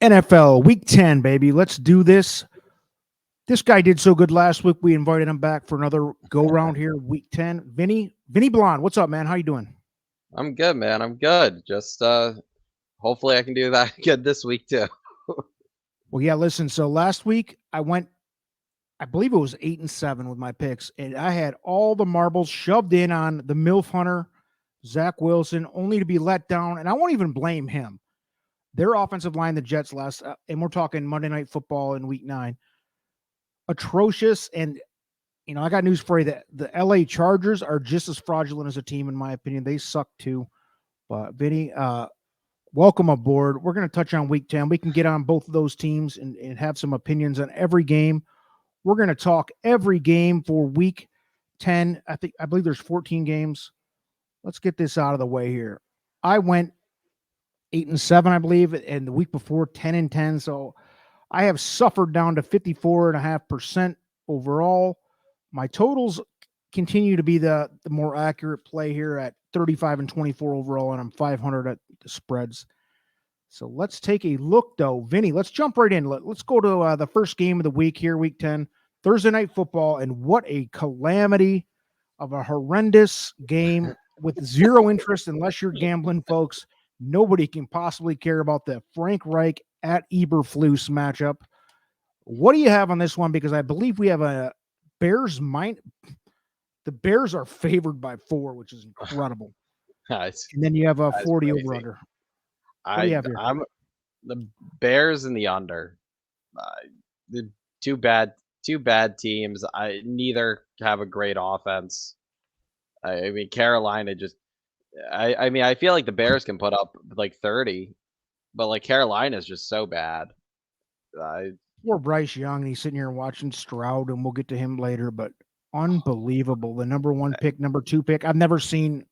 NFL Week 10, baby. Let's do this. This guy did so good last week. We invited him back for another go-round here, Week 10. Vinny Blonde, what's up, man? How you doing? I'm good, man. I'm good. Just hopefully I can do that good this week too. Well, yeah, listen. So last week I believe it was 8-7 with my picks, and I had all the marbles shoved in on the MILF Hunter, Zach Wilson, only to be let down. And I won't even blame him. Their offensive line, the Jets and we're talking Monday Night Football in Week 9, atrocious. And I got news for you that the LA Chargers are just as fraudulent as a team, in my opinion. They suck too. But Vinny, welcome aboard. We're going to touch on Week 10. We can get on both of those teams and have some opinions on every game. We're going to talk every game for Week 10. I believe there's 14 games. Let's get this out of the way here. I went 8-7, I believe, and the week before 10-10. So I have suffered down to 54.5% overall. My totals continue to be the more accurate play here at 35-24 overall, and I'm 500 at the spreads. So let's take a look, though. Vinny, let's jump right in. Let's go to the first game of the week here, Week 10, Thursday Night Football, and what a calamity of a horrendous game with zero interest unless you're gambling, folks. Nobody can possibly care about the Frank Reich at Eberflus matchup. What do you have on this one? Because I believe we have a Bears mind. The Bears are favored by 4, which is incredible. Nice. And then you have a 40 over under. What do you have here? I'm the Bears in the under. The two bad teams. Neither have a great offense. I mean, Carolina just. I mean, I feel like the Bears can put up like 30, but like Carolina's just so bad. Poor Bryce Young, and he's sitting here watching Stroud, and we'll get to him later. But unbelievable, the number 1 pick, number 2 pick. I've never seen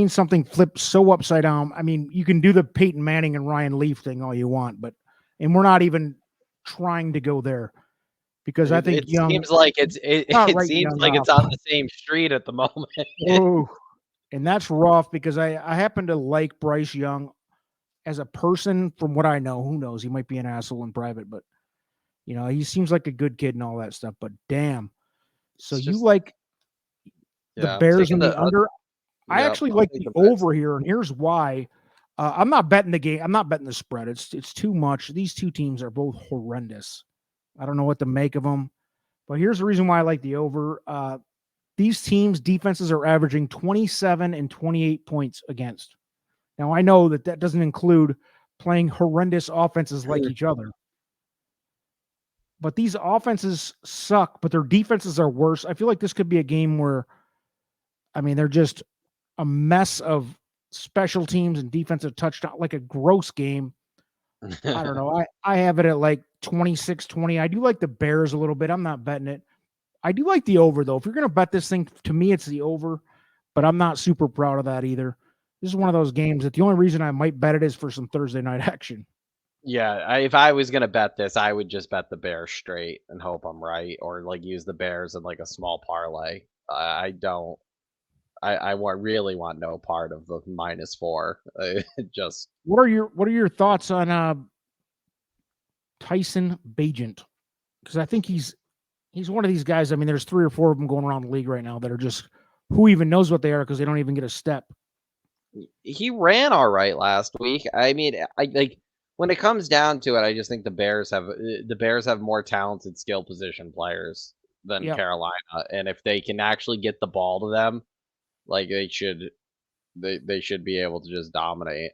something flip so upside down. I mean, you can do the Peyton Manning and Ryan Leaf thing all you want, and we're not even trying to go there because I think Young seems like it seems like it's on the same street at the moment. Oh, and that's rough because I happen to like Bryce Young as a person. From what I know, who knows? He might be an asshole in private, but he seems like a good kid and all that stuff. But damn, so you like the Bears in the under? I actually like the over here, and here's why. I'm not betting the game. I'm not betting the spread. It's too much. These two teams are both horrendous. I don't know what to make of them, but here's the reason why I like the over. These teams' defenses are averaging 27 and 28 points against. Now, I know that doesn't include playing horrendous offenses like each other. But these offenses suck, but their defenses are worse. I feel like this could be a game where, they're just a mess of special teams and defensive touchdown, like a gross game. I don't know. I have it at like 26-20. I do like the Bears a little bit. I'm not betting it. I do like the over, though. If you're going to bet this thing, to me, it's the over, but I'm not super proud of that either. This is one of those games that the only reason I might bet it is for some Thursday night action. Yeah, if I was going to bet this, I would just bet the Bears straight and hope I'm right, or like use the Bears in like a small parlay. I really want no part of the -4. Just what are your thoughts on Tyson Bagent? Because I think he's one of these guys. There's 3 or 4 of them going around the league right now that are just, who even knows what they are because they don't even get a step. He ran all right last week. I mean, when it comes down to it, I just think the Bears have more talented skill position players than Carolina, and if they can actually get the ball to them, like they should be able to just dominate.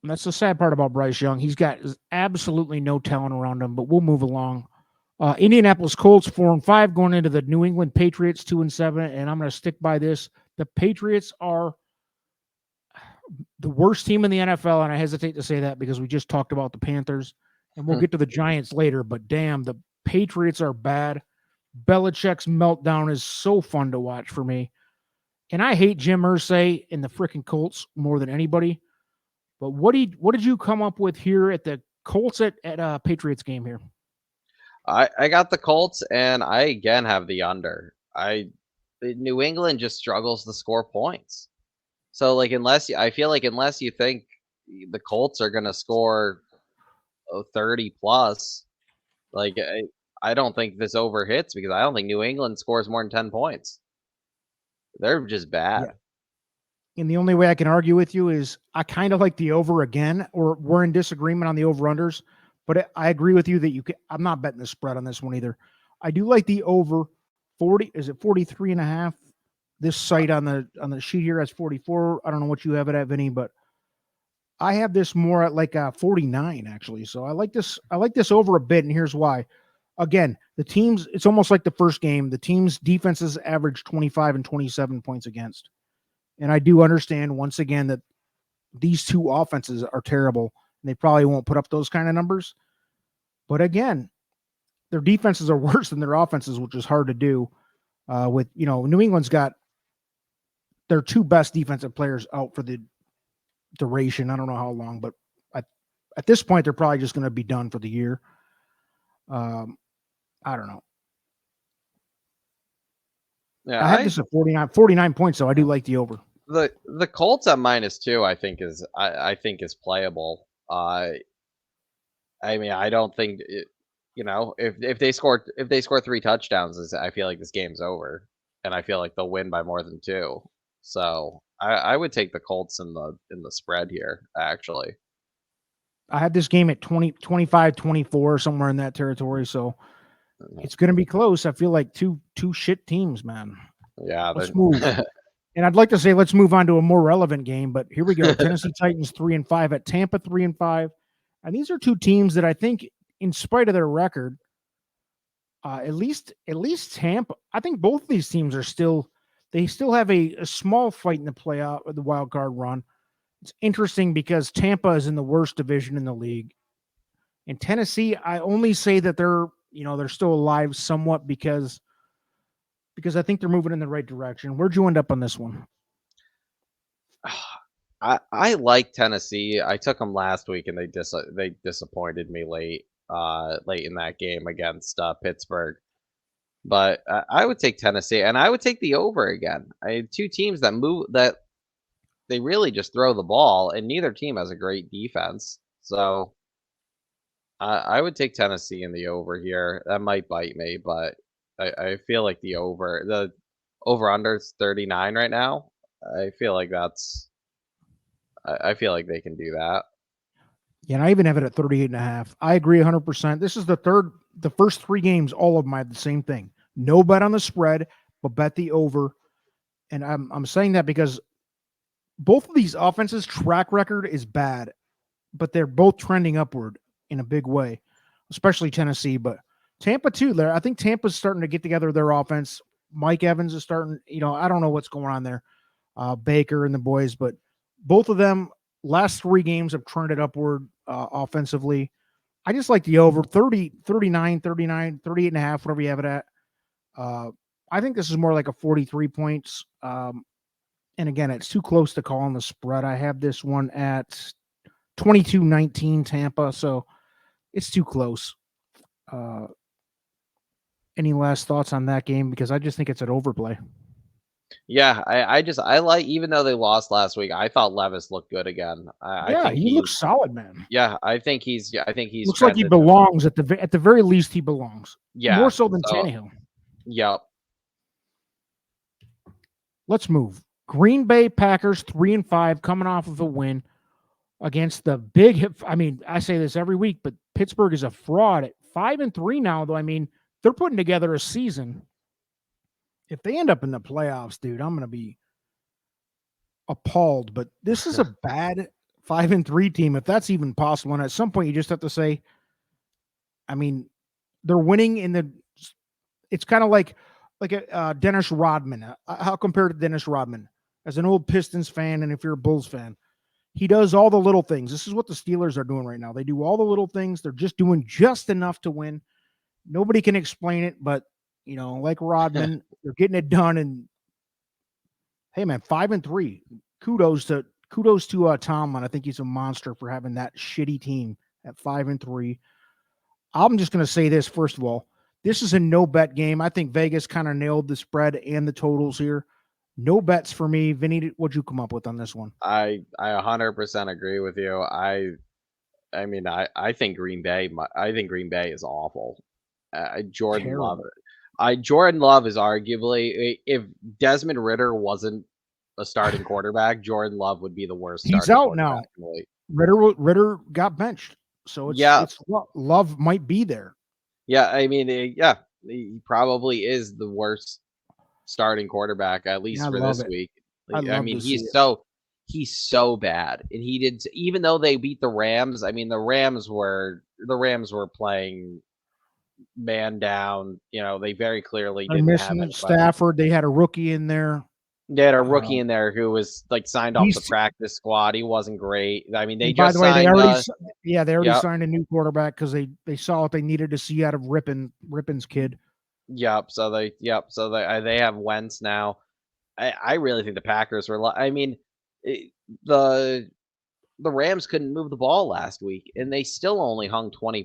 And that's the sad part about Bryce Young. He's got absolutely no talent around him, but we'll move along. Indianapolis Colts 4-5 going into the New England Patriots 2-7, and I'm going to stick by this. The Patriots are the worst team in the NFL, and I hesitate to say that because we just talked about the Panthers, and we'll get to the Giants later, but damn, the Patriots are bad. Belichick's meltdown is so fun to watch for me. And I hate Jim Irsay and the freaking Colts more than anybody. But what did you come up with here at the Colts at Patriots game here? I got the Colts, and I again have the under. New England just struggles to score points. So like unless you think the Colts are going to score 30 plus. Like, I don't think this over hits because I don't think New England scores more than 10 points. They're just bad. Yeah. And the only way I can argue with you is I kind of like the over again, or we're in disagreement on the over-unders. But I agree with you that I'm not betting the spread on this one either. I do like the over 40. Is it 43.5? This site on the sheet here has 44. I don't know what you have it at, Vinny, but I have this more at like 49 actually. So I like this. I like this over a bit, and here's why. Again, the teams. It's almost like the first game. The teams' defenses average 25 and 27 points against, and I do understand once again that these two offenses are terrible. And they probably won't put up those kind of numbers. But again, their defenses are worse than their offenses, which is hard to do. With New England's got their two best defensive players out for the duration. I don't know how long, but at this point, they're probably just going to be done for the year. I don't know. Yeah, I have this at 49 points, so I do like the over. The Colts at -2, I think is playable. I mean, I don't think if they score 3 touchdowns, I feel like this game's over, and I feel like they'll win by more than 2. So I would take the Colts in the spread here. Actually, I had this game at 25-24, somewhere in that territory. So it's going to be close. I feel like two shit teams, man. Yeah, let's move. And I'd like to say let's move on to a more relevant game, but here we go. Tennessee Titans 3-5 at Tampa 3-5. And these are two teams that I think, in spite of their record, at least Tampa, I think both of these teams are still have a small fight in the playoff or the wild card run. It's interesting because Tampa is in the worst division in the league. In Tennessee, I only say that they're still alive somewhat because I think they're moving in the right direction. Where'd you end up on this one? I like Tennessee. I took them last week, and they disappointed me late in that game against Pittsburgh. But I would take Tennessee, and I would take the over again. I had two teams that they really just throw the ball, and neither team has a great defense. So I would take Tennessee in the over here. That might bite me, but I feel like the over-under is 39 right now. I feel like I feel like they can do that. Yeah, and I even have it at 38.5. I agree 100%. This is the first 3 games, all of them had the same thing. No bet on the spread, but bet the over. And I'm saying that because both of these offenses' track record is bad, but they're both trending upward in a big way, especially Tennessee. But Tampa too. I think Tampa's starting to get together their offense. Mike Evans is starting. I don't know what's going on there. Baker and the boys, but both of them last 3 games have trended upward offensively. I just like the over 30, 39, 39, 38.5, whatever you have it at. I think this is more like a 43 points. And again, it's too close to call on the spread. I have this one at 22-19 Tampa, so it's too close. Any last thoughts on that game? Because I just think it's an overplay. Yeah, I like, even though they lost last week, I thought Levis looked good again. I think he looks solid, man. Yeah, I think he's looks like he belongs at the very least. He belongs. Yeah, more so than Tannehill. Yep. Let's move. Green Bay Packers 3-5, coming off of a win against the big. I mean, I say this every week, but Pittsburgh is a fraud at 5-3 now. Though, I mean, they're putting together a season. If they end up in the playoffs, dude, I'm going to be appalled. But this is a bad 5-3 team, if that's even possible. And at some point, you just have to say, I mean, they're winning it's kind of like a Dennis Rodman. I'll compare to Dennis Rodman as an old Pistons fan. And if you're a Bulls fan, he does all the little things. This is what the Steelers are doing right now. They do all the little things. They're just doing just enough to win. Nobody can explain it, but like Rodman, they're getting it done. And hey, man, 5-3. Kudos to Tomlin. I think he's a monster for having that shitty team at 5-3. I'm just going to say this first of all. This is a no bet game. I think Vegas kind of nailed the spread and the totals here. No bets for me. Vinny, what'd you come up with on this one? I 100% agree with you. I mean, I think Green Bay. I think Green Bay is awful. Jordan Love. Terrible. Jordan Love is arguably, if Desmond Ritter wasn't a starting quarterback, Jordan Love would be the worst He's starting out quarterback now. in the league. Ritter got benched, so Yeah, it's Love might be there. yeah. I mean, yeah, he probably is the worst starting quarterback, at And least I for love this it. week. I I love mean, to see it. he's so bad, and he did. Even though they beat the Rams, I mean, the Rams were playing man down. They very clearly They're didn't have missing anybody. Stafford. They had a rookie in there. They had a rookie in there who was like signed off the He's practice squad. He wasn't great. I mean, they and by just the way, they signed. already Yep, signed a new quarterback because they saw what they needed to see out of Rippon's kid. yep. So they have Wentz now. I really think the Packers were. I mean, the Rams couldn't move the ball last week, and they still only hung 20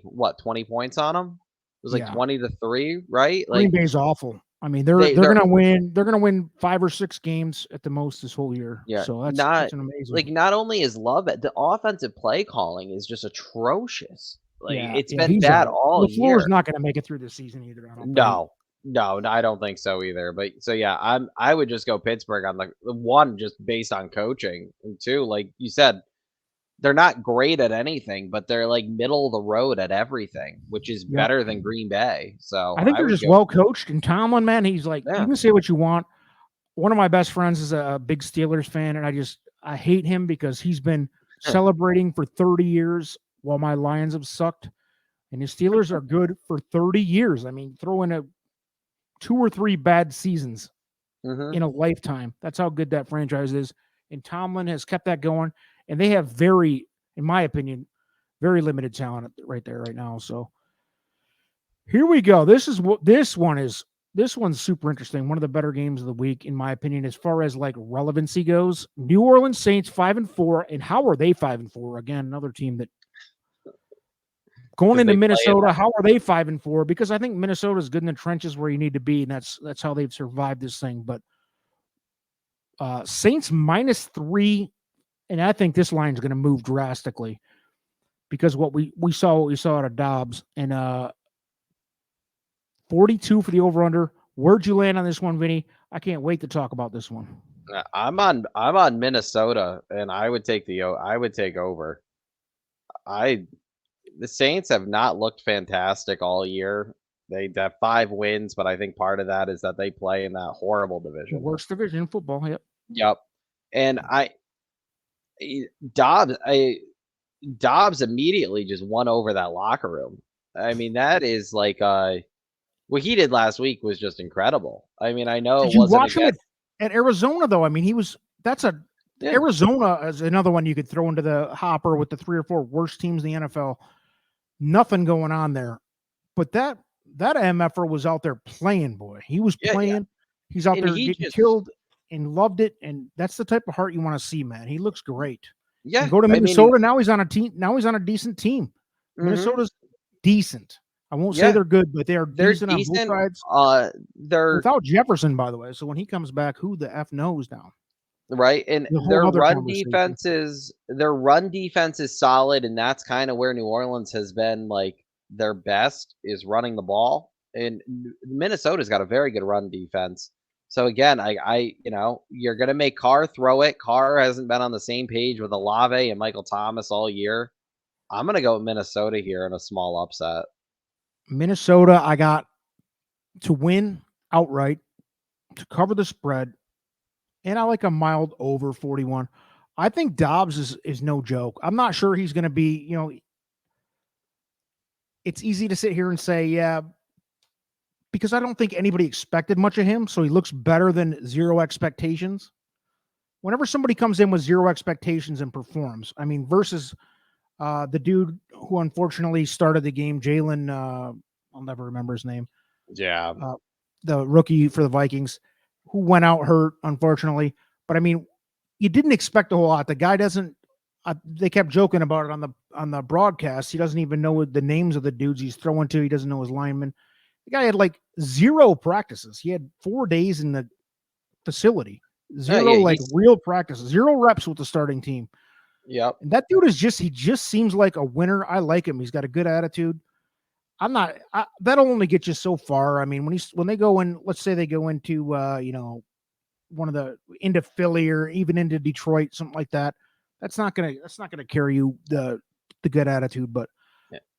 points on them. It was like Yeah. 20-3, right? Green Like Bay's awful. I mean, they're they're gonna win. They're gonna win 5 or 6 games at the most this whole year. yeah, So that's not an amazing. like not only is Love the offensive play calling is just atrocious. Like it's been He's bad out. all LaFleur's year. not gonna make it through the season either. I don't think. No, I don't think so either. But so yeah, I would just go Pittsburgh on the one just based on coaching, and two, like you said, they're not great at anything, but they're like middle of the road at everything, which is Yep. better than Green Bay. So I think I they're would just go. well coached. And Tomlin, man, he's like, Yeah. you can say what you want. One of my best friends is a big Steelers fan, and I hate him because he's been celebrating for 30 years while my Lions have sucked. And the Steelers are good for 30 years. I mean, throw in 2 or 3 bad seasons in a lifetime. That's how good that franchise is. And Tomlin has kept that going. And they have in my opinion, very limited talent right there right now. So here we go. This one's super interesting. One of the better games of the week, in my opinion, as far as like relevancy goes. New Orleans Saints 5-4, and how are they 5-4? Again, another team that going into Minnesota. How are they 5-4? Because I think Minnesota is good in the trenches where you need to be, and that's how they've survived this thing. But Saints -3, and I think this line is going to move drastically because what we saw out of Dobbs and 42 for the over/under. Where'd you land on this one, Vinny? I can't wait to talk about this one. I'm on Minnesota, and I would take over. The Saints have not looked fantastic all year. They have 5 wins, but I think part of that is that they play in that horrible division. Worst division in football. Yep. Yep. And Dobbs Dobbs immediately just won over that locker room. I mean, that is like what he did last week was just incredible. I mean, I know Did it you wasn't watch him at Arizona though? I mean, Arizona is another one you could throw into the hopper with the 3 or 4 worst teams in the NFL. Nothing going on there. But that MFer was out there playing, boy. He was playing. Yeah. He's out there getting killed and loved it. And that's the type of heart you want to see, man. He looks great. Yeah. And go to Minnesota. Now he's on a team. Now he's on a decent team. Mm-hmm. Minnesota's decent. I won't say they're good, but they're decent on both sides. They're without Jefferson, by the way. So when he comes back, who the F knows now? Right. And their run defense is solid, and that's kind of where New Orleans has been like their best is running the ball. And Minnesota's got a very good run defense. So again, you're gonna make Carr throw it. Carr hasn't been on the same page with Olave and Michael Thomas all year. I'm gonna go with Minnesota here in a small upset. Minnesota, I got to win outright, to cover the spread, and I like a mild over 41. I think Dobbs is no joke. I'm not sure he's going to be, it's easy to sit here and say, yeah, because I don't think anybody expected much of him, so he looks better than zero expectations. Whenever somebody comes in with zero expectations and performs, I mean, versus the dude who unfortunately started the game, Jalen, I'll never remember his name. Yeah. The rookie for the Vikings who went out hurt, unfortunately. But I mean, you didn't expect a whole lot. The guy doesn't, they kept joking about it on the broadcast. He doesn't even know the names of the dudes he's throwing to. He doesn't know his linemen. The guy had like 0 practices. He had 4 days in the facility. Zero real practice, 0 reps with the starting team. Yep. And that dude he just seems like a winner. I like him. He's got a good attitude. That'll only get you so far. I mean, when they go in, let's say they go into, into Philly or even into Detroit, something like that. That's not going to carry you the good attitude, but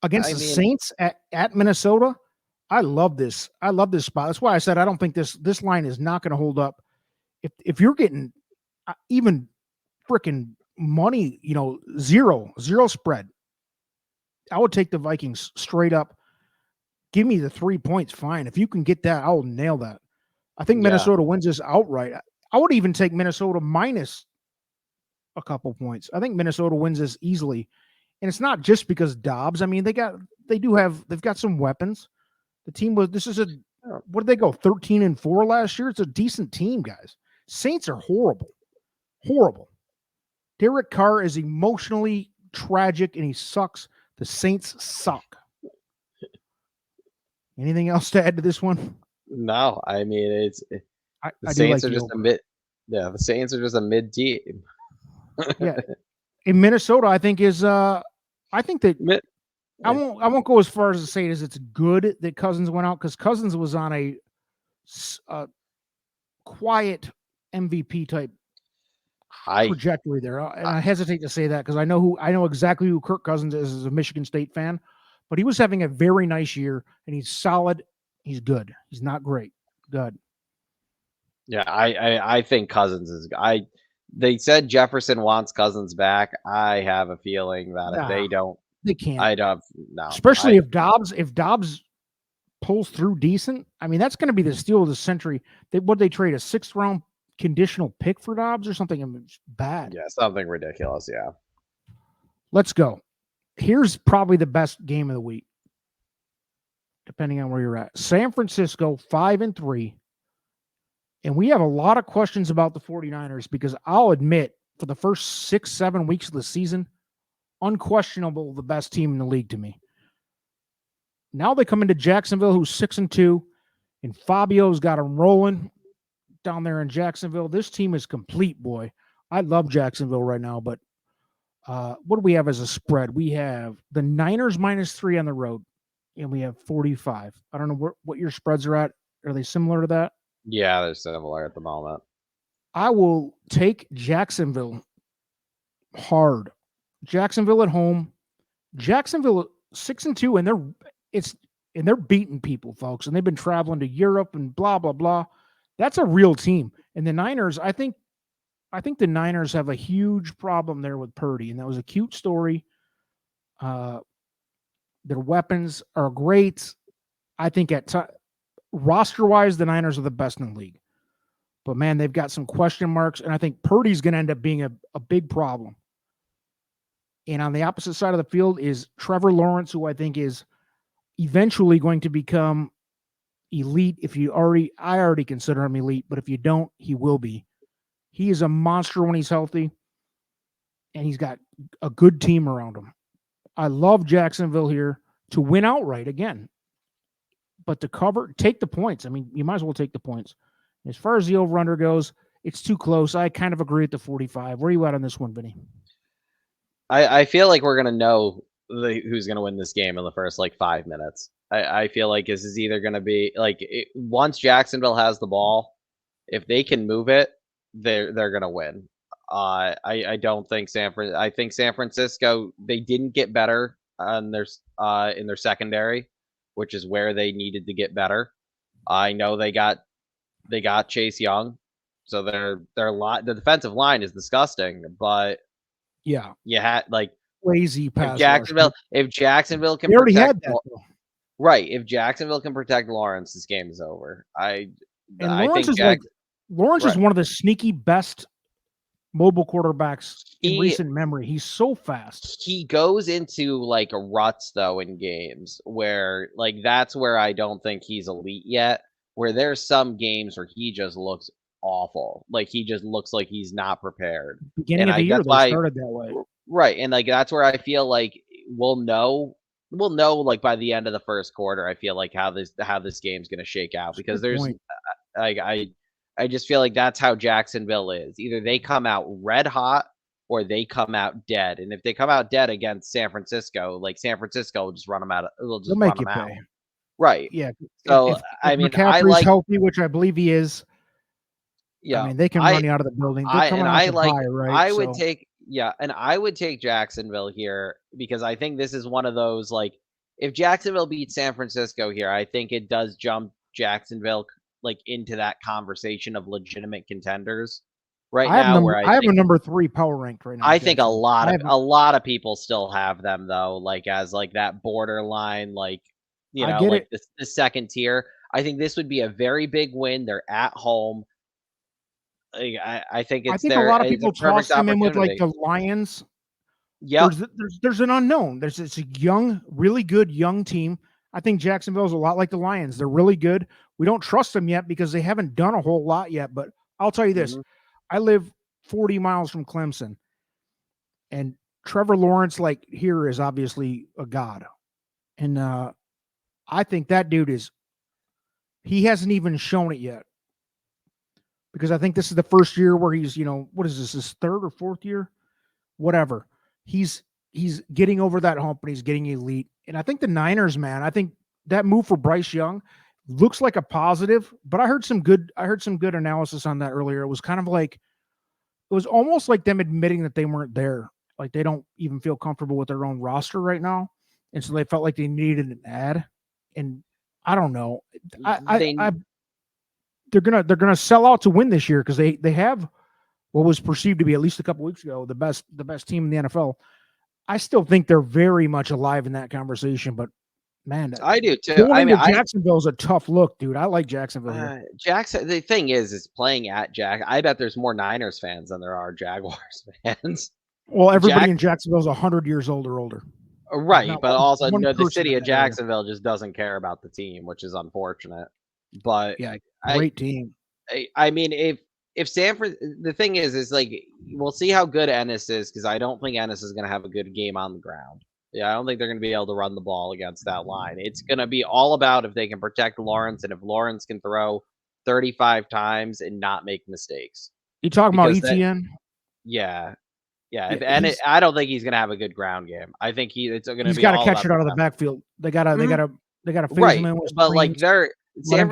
against the Saints at Minnesota, I love this. I love this spot. That's why I said I don't think this line is not going to hold up. If you're getting even freaking money, zero spread, I would take the Vikings straight up. Give me the 3 points, fine. If you can get that, I will nail that. I think Minnesota wins this outright. I would even take Minnesota minus a couple points. I think Minnesota wins this easily. And it's not just because Dobbs. I mean, they've got some weapons. The team what did they go? 13-4 last year? It's a decent team, guys. Saints are horrible. Horrible. Derek Carr is emotionally tragic and he sucks. The Saints suck. Anything else to add to this one? No, I mean the Saints are just a mid. Yeah, the Saints are just a mid team. Yeah, in Minnesota, I think that I won't go as far as to say it's good that Cousins went out, because Cousins was on a quiet MVP type trajectory there. I hesitate to say that because I know exactly who Kirk Cousins is as a Michigan State fan, but he was having a very nice year and he's solid. He's good. He's not great. Good. Yeah, I think Cousins is. They said Jefferson wants Cousins back. I have a feeling that if they don't, they can't. I don't. No, especially if Dobbs pulls through decent. I mean, that's going to be the steal of the century. They trade a 6th round conditional pick for Dobbs or something? I mean, it's bad. Yeah, something ridiculous. Yeah. Let's go. Here's probably the best game of the week, depending on where you're at. San Francisco 5-3. And we have a lot of questions about the 49ers because I'll admit, for the first 6-7 weeks of the season, unquestionable the best team in the league to me. Now they come into Jacksonville, who's 6-2, and Fabio's got them rolling down there in Jacksonville. This team is complete, boy. I love Jacksonville right now, but what do we have as a spread? We have the Niners -3 on the road, and we have 45. I don't know what your spreads are at. Are they similar to that? Yeah, they're similar at the moment. I will take Jacksonville hard. Jacksonville at home. Jacksonville 6-2, and they're beating people, folks. And they've been traveling to Europe and blah blah blah. That's a real team. And the Niners, I think the Niners have a huge problem there with Purdy, and that was a cute story. Their weapons are great. I think roster-wise, the Niners are the best in the league. But, man, they've got some question marks, and I think Purdy's going to end up being a big problem. And on the opposite side of the field is Trevor Lawrence, who I think is eventually going to become elite. I already consider him elite, but if you don't, he will be. He is a monster when he's healthy, and he's got a good team around him. I love Jacksonville here to win outright again. But to cover, take the points. I mean, you might as well take the points. As far as the over-under goes, it's too close. I kind of agree with the 45. Where are you at on this one, Vinny? I feel like we're going to know who's going to win this game in the first, 5 minutes. I feel like this is either going to be, once Jacksonville has the ball, if they can move it, they're going to win. I don't think I think San Francisco, they didn't get better in their secondary, which is where they needed to get better. I know they got Chase Young, so the defensive line is disgusting, but yeah, you had lazy pass. If Jacksonville can already had that, right, if Jacksonville can protect Lawrence, this game is over. Lawrence is one of the sneaky best mobile quarterbacks in recent memory. He's so fast. He goes into ruts though in games where that's where I don't think he's elite yet, where there's some games where he just looks awful. He just looks like he's not prepared. Beginning of the year, they started that way. Right. And that's where I feel like we'll know by the end of the first quarter, I feel like how this game's gonna shake out, because there's I just feel like that's how Jacksonville is. Either they come out red hot or they come out dead. And if they come out dead against San Francisco, like San Francisco will just run them out. Will They'll just run make you them out. pay. Right. Yeah. So If I mean, I McCaffrey's like. healthy, which I believe he is, I Yeah, mean, they can run you out of the building. They're coming off I a like. bye, right? I would So take. Yeah, and I would take Jacksonville here because I think this is one of those like if Jacksonville beats San Francisco here, I think it does jump Jacksonville like into that conversation of legitimate contenders right now. Where I have a number 3 power ranked right now. I think Jacksonville. a lot of people still have them though, like as like that borderline, like I get like it. the second tier. I think this would be a very big win. They're at home. Like, I think I it's think a lot of it's a people perfect toss them in with like opportunity. the Lions. Yep. There's an unknown. It's a young, really good young team. I think Jacksonville's a lot like the Lions. They're really good. We don't trust them yet because they haven't done a whole lot yet. But I'll tell you this: Mhm. I live 40 miles from Clemson, and Trevor Lawrence, like here, is obviously a god. And I think that dude is. He hasn't even shown it yet because I think this is the first year where he's, what is this, his third or fourth year? Whatever. He's getting over that hump and he's getting elite. And I think the Niners, man, I think that move for Bryce Young looks like a positive, but I heard some good analysis on that earlier. It was kind of like it was almost like them admitting that they weren't there. Like they don't even feel comfortable with their own roster right now. And so they felt like they needed an ad. And I don't know. They They're gonna sell out to win this year because they have what was perceived to be at least a couple weeks ago the best team in the NFL. I still think they're very much alive in that conversation, but man, I do too. going I mean, into Jacksonville is a tough look, dude. I like Jacksonville here. Jackson. The thing is playing at Jack. I bet there's more Niners fans than there are Jaguars fans. Well, everybody in Jacksonville is 100 years old or older. Right, but also one the person city in of that area. Jacksonville just doesn't care about the team, which is unfortunate. But Yeah, great team. I mean, if Sanford, the thing is like we'll see how good Ennis is because I don't think Ennis is going to have a good game on the ground. Yeah, I don't think they're going to be able to run the ball against that line. It's going to be all about if they can protect Lawrence and if Lawrence can throw 35 times and not make mistakes. You talking about ETN? Yeah. I don't think he's going to have a good ground game. I think it's going to be. He's got to catch it out of the backfield. They got to phase him in with but like screens, San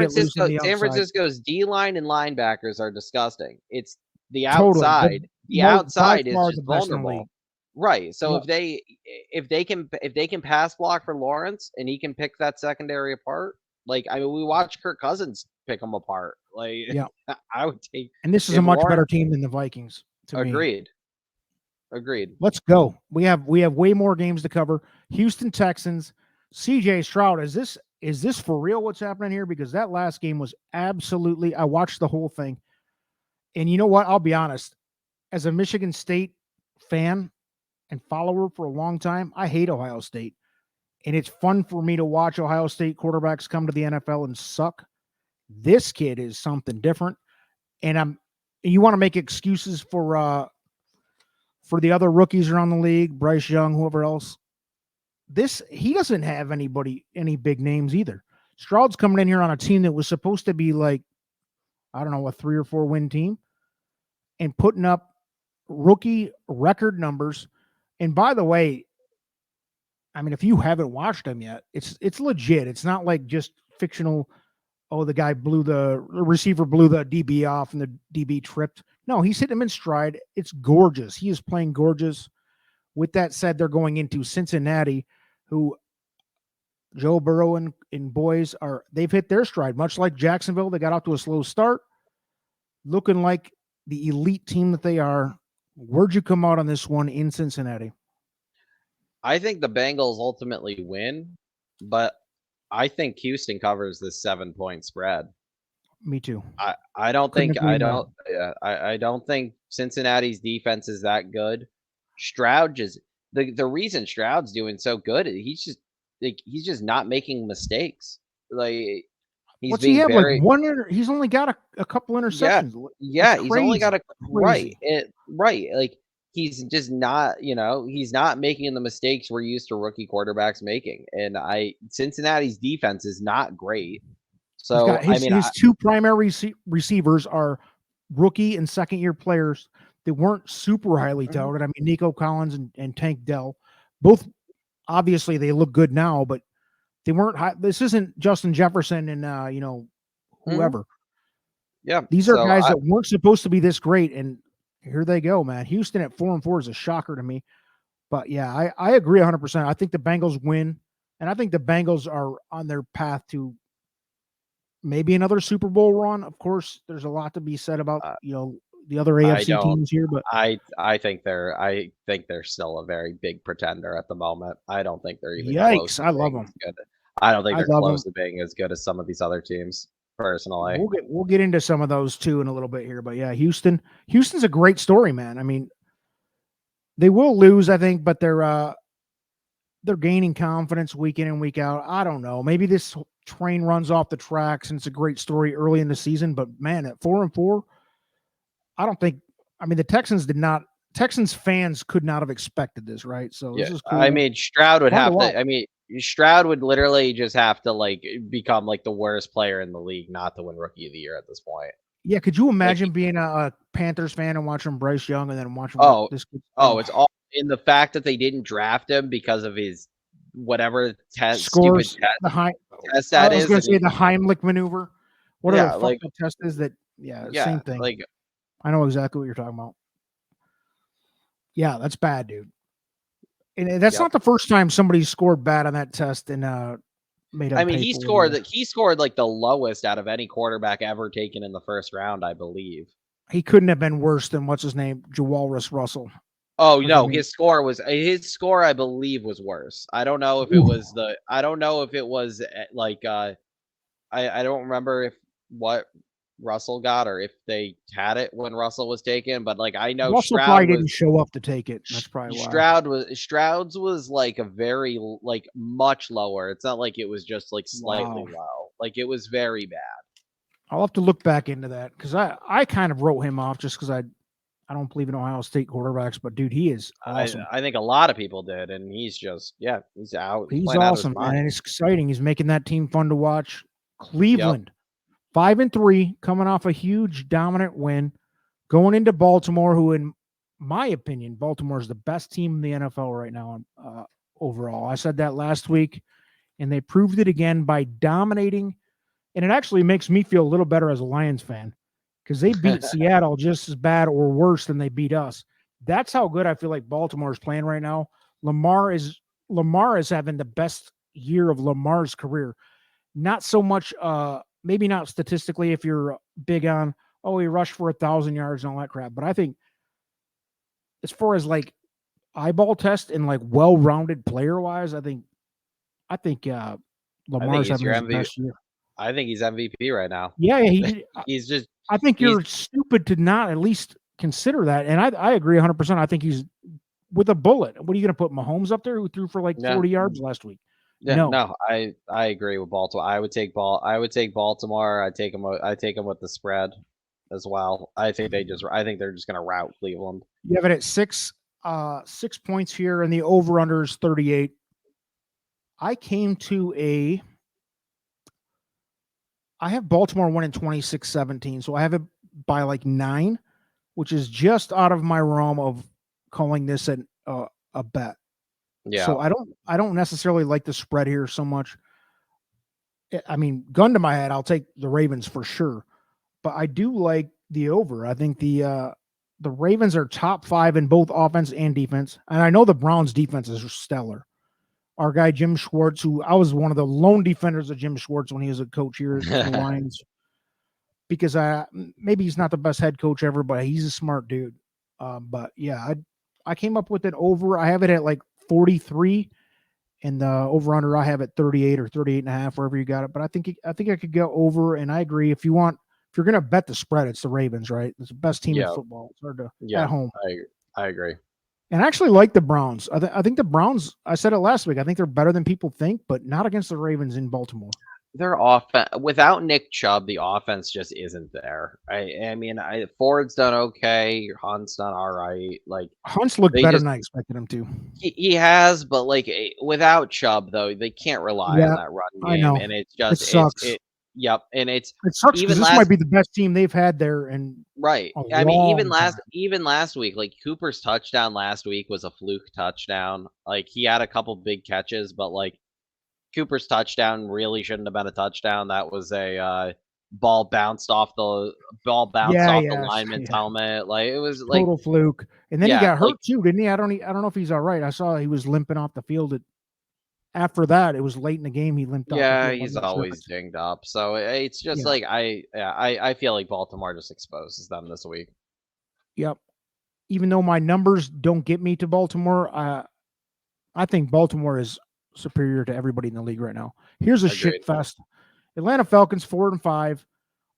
Francisco's D line and linebackers are disgusting. It's the outside. Totally. The outside is just the vulnerable. Right. So if they can pass block for Lawrence and he can pick that secondary apart, like I mean we watched Kirk Cousins pick them apart. Like I would take. And this is a much better team than the Vikings. Agreed. Let's go. We have way more games to cover. Houston Texans, CJ Stroud. Is this for real? What's happening here? Because that last game was absolutely. I watched the whole thing, and you know what? I'll be honest. As a Michigan State fan and follower for a long time, I hate Ohio State, and it's fun for me to watch Ohio State quarterbacks come to the NFL and suck. This kid is something different, and you want to make excuses for the other rookies around the league, Bryce Young, whoever else. He doesn't have any big names either. Stroud's coming in here on a team that was supposed to be like, I don't know, a 3 or 4 win team and putting up rookie record numbers. And by the way, I mean, if you haven't watched them yet, it's legit. It's not like just fictional. Oh, the receiver blew the DB off and the DB tripped. No, he's hitting him in stride. It's gorgeous. He is playing gorgeous. With that said, they're going into Cincinnati, who Joe Burrow and boys they've hit their stride, much like Jacksonville. They got off to a slow start, looking like the elite team that they are. Where'd you come out on this one in Cincinnati? I think the Bengals ultimately win, but I think Houston covers this 7-point spread. Me too. I don't think Cincinnati's defense is that good. Stroud just the reason Stroud's doing so good, he's just not making mistakes. Like what's he have like one? He's only got a couple interceptions. Yeah, he's only got right. Like he's just not, he's not making the mistakes we're used to rookie quarterbacks making. And Cincinnati's defense is not great. So his two primary receivers are rookie and second year players. They weren't super highly touted. I mean, Nico Collins and Tank Dell, both obviously they look good now, but they weren't high. This isn't Justin Jefferson and whoever. Yeah, these are guys that weren't supposed to be this great, and here they go, man. Houston at 4-4 is a shocker to me. But yeah, I agree 100%. I think the Bengals win, and I think the Bengals are on their path to maybe another Super Bowl run. Of course, there's a lot to be said about the other AFC teams here, but I think they're still a very big pretender at the moment. I don't think they're even close. I love them. I don't think they're close to being as good as some of these other teams. Personally, we'll get into some of those too in a little bit here, but yeah, Houston's a great story, man. I mean, they will lose, I think, but they're gaining confidence week in and week out. I don't know. Maybe this train runs off the tracks and it's a great story early in the season, but man, at 4-4, I don't think. I mean, Texans fans could not have expected this, right? So this is cool. I mean, Stroud would have to. I mean, Stroud would literally just have to become the worst player in the league not to win Rookie of the Year at this point. Yeah, could you imagine being a Panthers fan and watching Bryce Young and then watching this? It's all in the fact that they didn't draft him because of his whatever test scores. Stupid test that is. I was going to say the Heimlich maneuver. Whatever the fuck the test is that. Yeah, same thing. I know exactly what you're talking about. Yeah, that's bad, dude. And that's not the first time somebody scored bad on that test and made up. I mean, he scored the lowest out of any quarterback ever taken in the first round, I believe. He couldn't have been worse than what's his name, Jawalrus Russell. Oh no, his score I believe was worse. I don't know if it was I don't remember what Russell got or if they had it when Russell was taken, but I know Russell probably didn't show up to take it. That's probably why. Stroud's was a very much lower. It's not like it was just slightly low. It was very bad. I'll have to look back into that because I kind of wrote him off just because I don't believe in Ohio State quarterbacks, but dude, he is awesome. I think a lot of people did, and he's just he's out. He's awesome, and it's exciting. He's making that team fun to watch. Cleveland. 5-3, coming off a huge dominant win, going into Baltimore, who, in my opinion, Baltimore is the best team in the NFL right now overall. I said that last week, and they proved it again by dominating. And it actually makes me feel a little better as a Lions fan because they beat Seattle just as bad or worse than they beat us. That's how good I feel like Baltimore is playing right now. Lamar is having the best year of Lamar's career. Not so much maybe not statistically if you're big on, he rushed for 1,000 yards and all that crap. But I think as far as eyeball test and well-rounded player-wise, I think Lamar's having his best year. I think he's MVP right now. Yeah, he did. He's just. I think you're stupid to not at least consider that. And I agree 100%. I think he's with a bullet. What are you going to put Mahomes up there who threw for 40 yards last week? Yeah, no, I agree with Baltimore. I would take Baltimore. I take them with the spread as well. I think they're just going to rout Cleveland. You have it at 6 points here, and the over/under is 38. I have Baltimore winning 26-17, so I have it by 9, which is just out of my realm of calling this a bet. Yeah. So I don't necessarily like the spread here so much. I mean, gun to my head, I'll take the Ravens for sure, but I do like the over. I think the Ravens are top 5 in both offense and defense, and I know the Browns' defense is stellar. Our guy Jim Schwartz, who I was one of the lone defenders of Jim Schwartz when he was a coach here at the Lions, because maybe he's not the best head coach ever, but he's a smart dude. But yeah, I came up with it over. I have it at 43, and the over/under I have at 38 or 38.5, wherever you got it. But I think I could go over, and I agree. If you're gonna bet the spread, it's the Ravens, right? It's the best team in football. It's hard to at home. I agree. And I actually like the Browns. I think the Browns, I said it last week, I think they're better than people think, but not against the Ravens in Baltimore. Their offense, without Nick Chubb, the offense just isn't there. I mean, Ford's done okay. Hunt's done all right. Hunt's looked better than I expected him to. He has, but without Chubb, though, they can't rely on that run game. I know. And it's just it sucks. Yep, and It sucks because this might be the best team they've had there in right. I mean, even last week, like Cooper's touchdown last week was a fluke touchdown. Like he had a couple big catches, but like Cooper's touchdown really shouldn't have been a touchdown. That was a ball bounced off the lineman's helmet. Like it was like total fluke. And then he got hurt too, didn't he? I don't know if he's all right. I saw he was limping off the field. After that, it was late in the game. He limped off the field. Yeah, he's always dinged up. So it's just like I feel like Baltimore just exposes them this week. Yep. Even though my numbers don't get me to Baltimore, I think Baltimore is superior to everybody in the league right now. Here's a shit fest. Atlanta Falcons 4-5.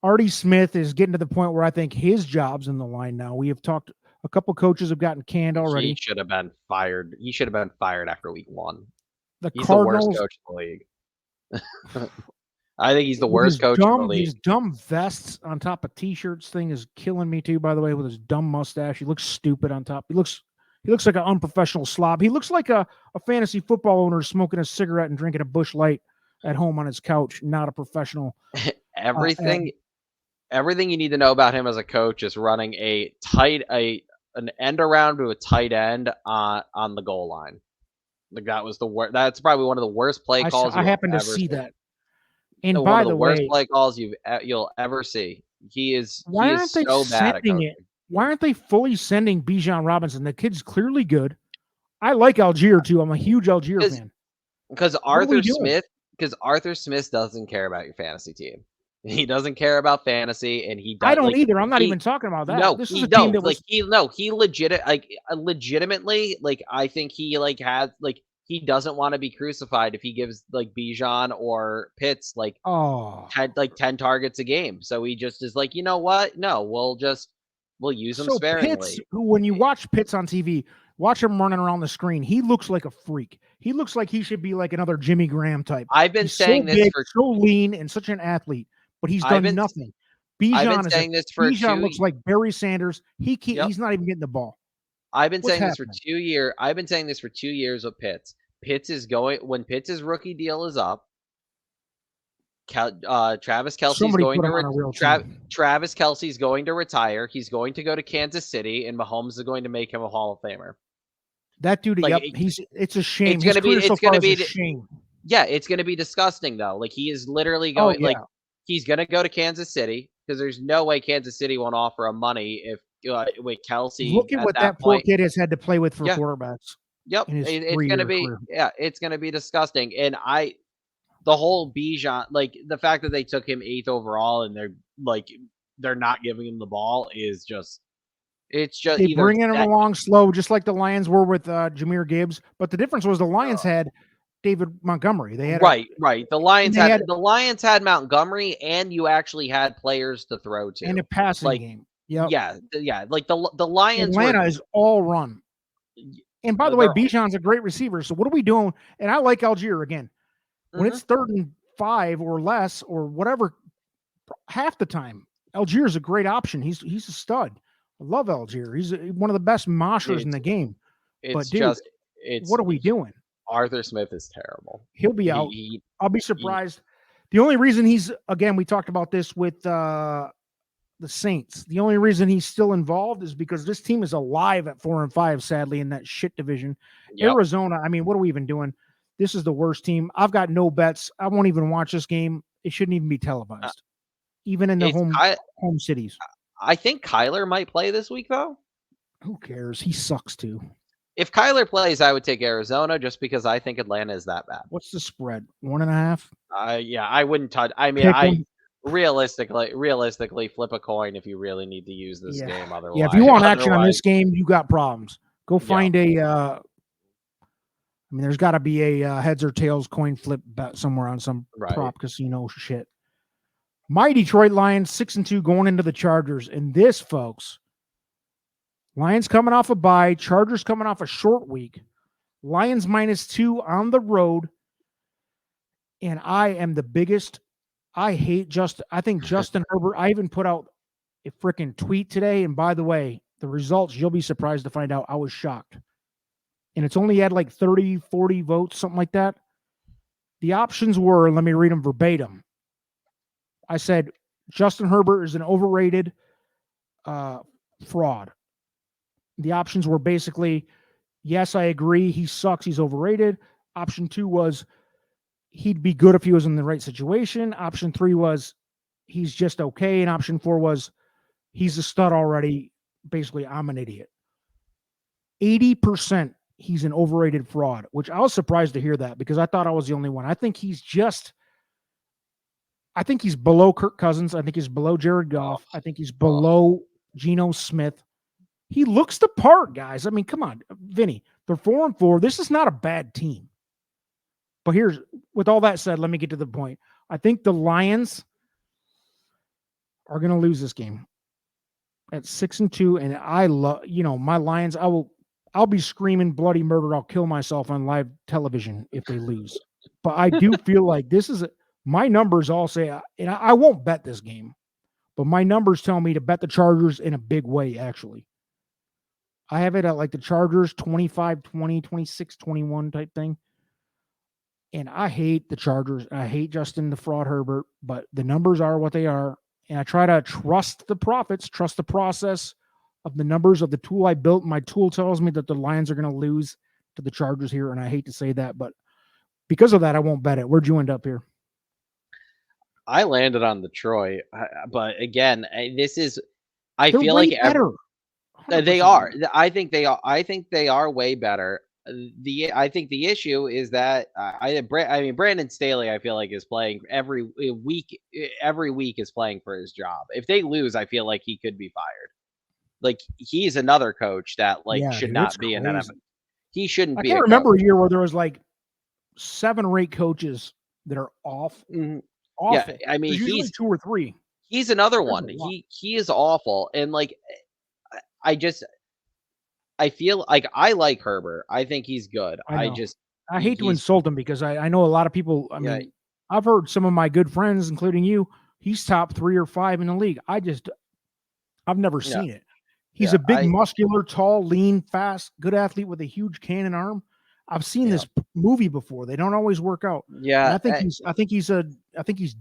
Artie Smith is getting to the point where I think his job's in the line now. We have talked, a couple coaches have gotten canned already. He should have been fired. He should have been fired after week 1. He's Cardinals, the worst coach in the league. I think he's the worst coach in the league. His dumb vests on top of t-shirts thing is killing me too, by the way, with his dumb mustache. He looks stupid on top. He looks like an unprofessional slob. He looks like a fantasy football owner smoking a cigarette and drinking a Busch Light at home on his couch, not a professional. Everything you need to know about him as a coach is running an end around to a tight end on the goal line. Like that was the worst. That's probably one of the worst play calls. I happened to see that. And by the way, worst play calls you'll ever see. He is so bad at coaching. Why aren't they fully sending Bijan Robinson? The kid's clearly good. I like Algier too. I'm a huge Algier fan. Because Arthur Smith doesn't care about your fantasy team. He doesn't care about fantasy, and he doesn't. I don't either. I'm not even talking about that. No, this is a team that was he legitimately I think he has he doesn't want to be crucified if he gives Bijan or Pitts 10 targets a game. So he just is like, you know what? No, we'll use him sparingly. Pitts, when you watch Pitts on TV, watch him running around the screen. He looks like a freak. He looks like he should be like another Jimmy Graham type. I've been saying this for so lean and such an athlete, but he's done nothing. Bijan looks like Barry Sanders. He's not even getting the ball. I've been saying this for 2 years. I've been saying this for 2 years with Pitts. When Pitts' rookie deal is up, Travis Kelce's going to retire. He's going to go to Kansas City, and Mahomes is going to make him a Hall of Famer. That dude, it's a shame. It's going to be a shame. Yeah, it's going to be disgusting though. Like he is literally going he's going to go to Kansas City because there's no way Kansas City won't offer him money if with Kelce. Look at what that poor kid has had to play with for quarterbacks. Yep, it's going to be it's going to be disgusting. And the whole Bijan, the fact that they took him 8th overall and they're not giving him the ball is just. It's just they bringing him along slow, just like the Lions were with Jahmyr Gibbs. But the difference was the Lions had David Montgomery. They had right. The Lions had Montgomery, and you actually had players to throw to, and a passing game. Yep. Yeah. Like the Lions. Atlanta is all run. And by the way, Bijan's a great receiver. So what are we doing? And I like Algier again. When it's 3rd and 5 or less or whatever, half the time, Algier is a great option. He's a stud. I love Algier. He's one of the best moshers in the game. But dude, what are we doing? Arthur Smith is terrible. He'll be out. I'll be surprised. The only reason we talked about this with the Saints. The only reason he's still involved is because this team is alive at 4-5, sadly, in that shit division. Yep. Arizona, I mean, what are we even doing? This is the worst team. I've got no bets. I won't even watch this game. It shouldn't even be televised, even in the home cities. I think Kyler might play this week, though. Who cares? He sucks, too. If Kyler plays, I would take Arizona just because I think Atlanta is that bad. What's the spread? 1.5? Yeah, I wouldn't touch. I mean, realistically, flip a coin if you really need to use this game. Otherwise, if you want action on this game, you got problems. Go find a. There's got to be a heads or tails coin flip bet somewhere on some prop casino shit. My Detroit Lions 6-2 going into the Chargers, and this, folks, Lions coming off a bye, Chargers coming off a short week, Lions -2 on the road, and I am the biggest. I think Justin Herbert. I even put out a freaking tweet today, and by the way, the results you'll be surprised to find out. I was shocked, and it's only had 30, 40 votes, something like that. The options were, let me read them verbatim. I said Justin Herbert is an overrated fraud. The options were basically, yes, I agree, he sucks, he's overrated. Option 2 was he'd be good if he was in the right situation. Option 3 was he's just okay. And option 4 was he's a stud already. Basically, I'm an idiot. 80% he's an overrated fraud, which I was surprised to hear that because I thought I was the only one. I think he's below Kirk Cousins. I think he's below Jared Goff. I think he's below Geno Smith. He looks the part, guys. I mean, come on, Vinny. They're 4-4. This is not a bad team. But with all that said, let me get to the point. I think the Lions are going to lose this game at 6-2. And I love, my Lions. I'll be screaming bloody murder. I'll kill myself on live television if they lose. But I do feel like my numbers all say, and I won't bet this game, but my numbers tell me to bet the Chargers in a big way, actually. I have it at like the Chargers 25-20, 26-21 type thing. And I hate the Chargers. I hate Justin the Fraud Herbert, but the numbers are what they are. And I try to trust the profits, trust the process of the numbers of the tool I built. My tool tells me that the Lions are going to lose to the Chargers here. And I hate to say that, but because of that, I won't bet it. Where'd you end up here? I landed on Detroit, but again, I They're feel way like better. they are. I think they are. I think they are way better. I think the issue is that Brandon Staley, I feel like, is playing every week. Every week is playing for his job. If they lose, I feel like he could be fired. Like he's another coach that should not be in NFL. He shouldn't be. I can't remember a year where there was like 7 or 8 coaches that are awful. Mm-hmm. Awful. Yeah, I mean, he's usually 2 or 3. He's another one. He is awful, and I feel like I like Herbert. I think he's good. I hate to insult him because I know a lot of people. I mean, I've heard some of my good friends, including you, he's top 3 or 5 in the league. I've never seen it. He's a big, muscular, tall, lean, fast, good athlete with a huge cannon arm. I've seen this movie before. They don't always work out. Yeah, and I think he's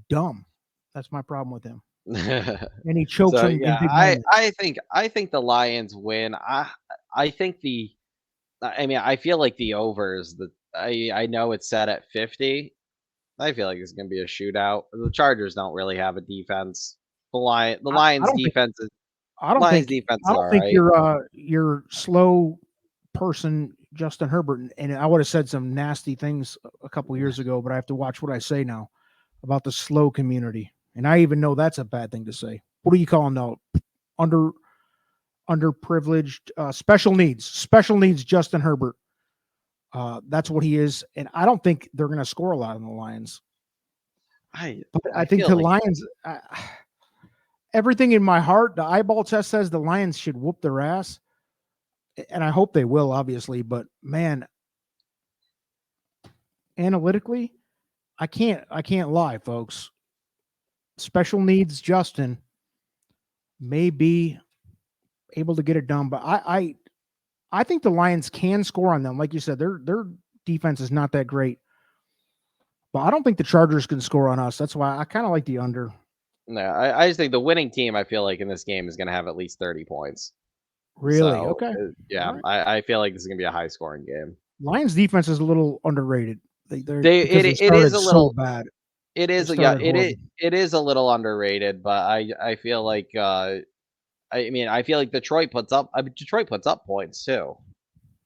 dumb. That's my problem with him. And he chokes him. Yeah, I think the Lions win. I feel like the overs. I know it's set at 50. I feel like it's going to be a shootout. The Chargers don't really have a defense. The Lions defense is. I don't think your slow person, Justin Herbert, and I would have said some nasty things a couple years ago, but I have to watch what I say now about the slow community. And I even know that's a bad thing to say. What do you call them now? Underprivileged, special needs Justin Herbert. That's what he is. And I don't think they're going to score a lot in the Lions. I think the Lions, everything in my heart, the eyeball test says the Lions should whoop their ass. And I hope they will, obviously. But man, analytically, I can't lie, folks. Special needs Justin may be able to get it done, but I think the Lions can score on them. Like you said, their defense is not that great, but I don't think the Chargers can score on us. That's why I kind of like the under. No, I just think the winning team, I feel like, in this game is going to have at least 30 points. Really? So, okay. Yeah, right. I feel like this is going to be a high scoring game. Lions defense is a little underrated. It is a little bad. It is a little underrated, but I feel like I feel like Detroit puts up points too.